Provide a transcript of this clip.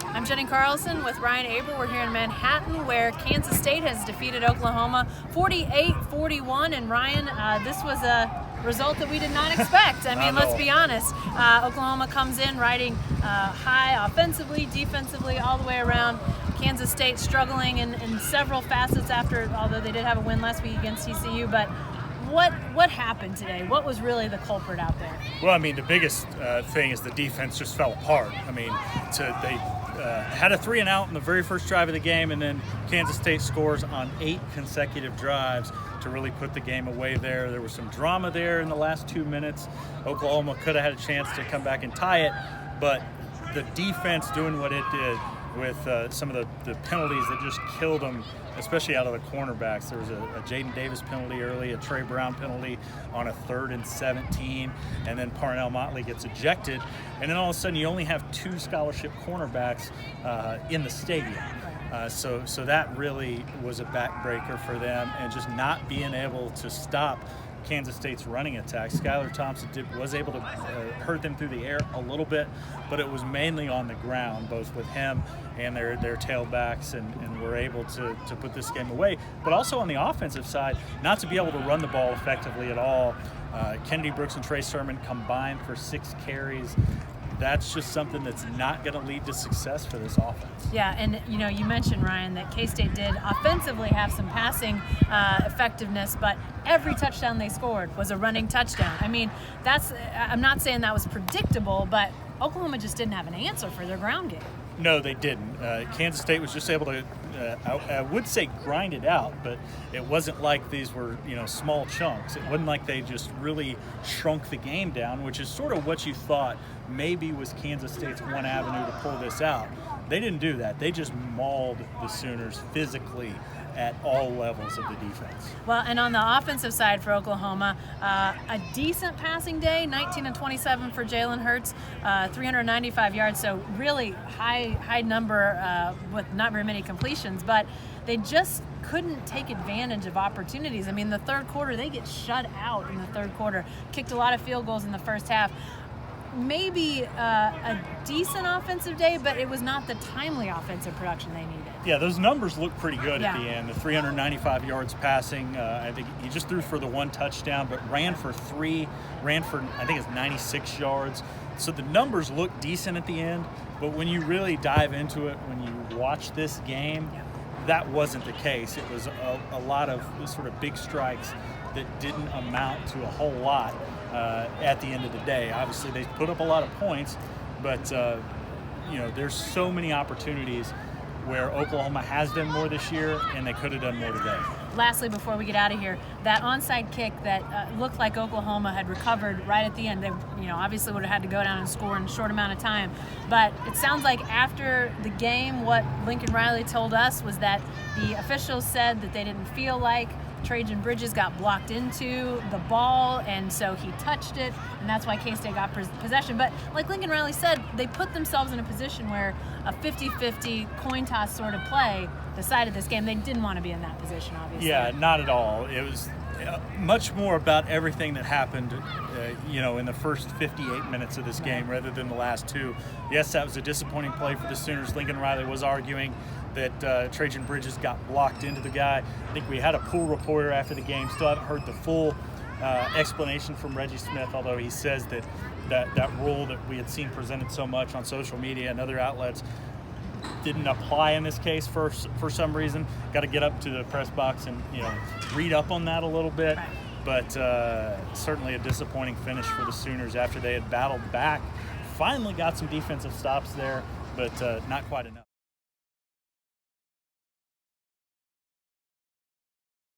I'm Jenni Carlson with Ryan Aber. We're here in Manhattan where Kansas State has defeated Oklahoma 48-41. And Ryan, this was a result that we did not expect. I mean, let's be honest. Oklahoma comes in riding high offensively, defensively, all the way around. Kansas State struggling in several facets although they did have a win last week against TCU. But what happened today? What was really the culprit out there? Well, I mean, the biggest thing is the defense just fell apart. I mean, they had a 3-and-out in the very first drive of the game, and then Kansas State scores on 8 consecutive drives to really put the game away there. There was some drama there in the last 2 minutes. Oklahoma could have had a chance to come back and tie it, but the defense doing what it did with some of the penalties that just killed them, especially out of the cornerbacks. There was a Jaden Davis penalty early, a Trey Brown penalty on a 3rd and 17, and then Parnell Motley gets ejected. And then all of a sudden you only have 2 scholarship cornerbacks in the stadium. So that really was a backbreaker for them, and just not being able to stop Kansas State's running attack. Skylar Thompson was able to hurt them through the air a little bit, but it was mainly on the ground, both with him and their tailbacks, and were able to put this game away. But also on the offensive side, not to be able to run the ball effectively at all. Kennedy Brooks and Trey Sermon combined for 6 carries. That's just something that's not going to lead to success for this offense. Yeah, and you mentioned, Ryan, that K-State did offensively have some passing effectiveness, but every touchdown they scored was a running touchdown. I mean, I'm not saying that was predictable, but Oklahoma just didn't have an answer for their ground game. No, they didn't. Kansas State was just able to, I would say, grind it out, but it wasn't like these were, small chunks. It wasn't like they just really shrunk the game down, which is sort of what you thought maybe was Kansas State's one avenue to pull this out. They didn't do that. They just mauled the Sooners physically at all levels of the defense. Well, and on the offensive side for Oklahoma, a decent passing day, 19-27 for Jalen Hurts, 395 yards, so really high number with not very many completions, but they just couldn't take advantage of opportunities. I mean, the third quarter, they get shut out in the third quarter, kicked a lot of field goals in the first half. Maybe a decent offensive day, but it was not the timely offensive production they needed. Yeah, those numbers look pretty good at the end. The 395 yards passing. I think he just threw for the 1 touchdown, but ran for 3, ran for, I think it's 96 yards. So the numbers look decent at the end, but when you really dive into it, when you watch this game, that wasn't the case. It was a lot of sort of big strikes that didn't amount to a whole lot at the end of the day. Obviously, they put up a lot of points, but there's so many opportunities where Oklahoma has done more this year, and they could have done more today. Lastly, before we get out of here, that onside kick that looked like Oklahoma had recovered right at the end. They, obviously would have had to go down and score in a short amount of time. But it sounds like after the game, what Lincoln Riley told us was that the officials said that they didn't feel like Trajan Bridges got blocked into the ball, and so he touched it, and that's why K-State got possession. But like Lincoln Riley said, they put themselves in a position where a 50-50 coin toss sort of play decided this game. They didn't want to be in that position, obviously. Yeah, not at all. It was much more about everything that happened, in the first 58 minutes of this game rather than the last 2. Yes, that was a disappointing play for the Sooners. Lincoln Riley was arguing that Trajan Bridges got blocked into the guy. I think we had a pool reporter after the game. Still haven't heard the full explanation from Reggie Smith, although he says that rule that we had seen presented so much on social media and other outlets didn't apply in this case for some reason. Got to get up to the press box and read up on that a little bit. But certainly a disappointing finish for the Sooners after they had battled back. Finally got some defensive stops there, but not quite enough.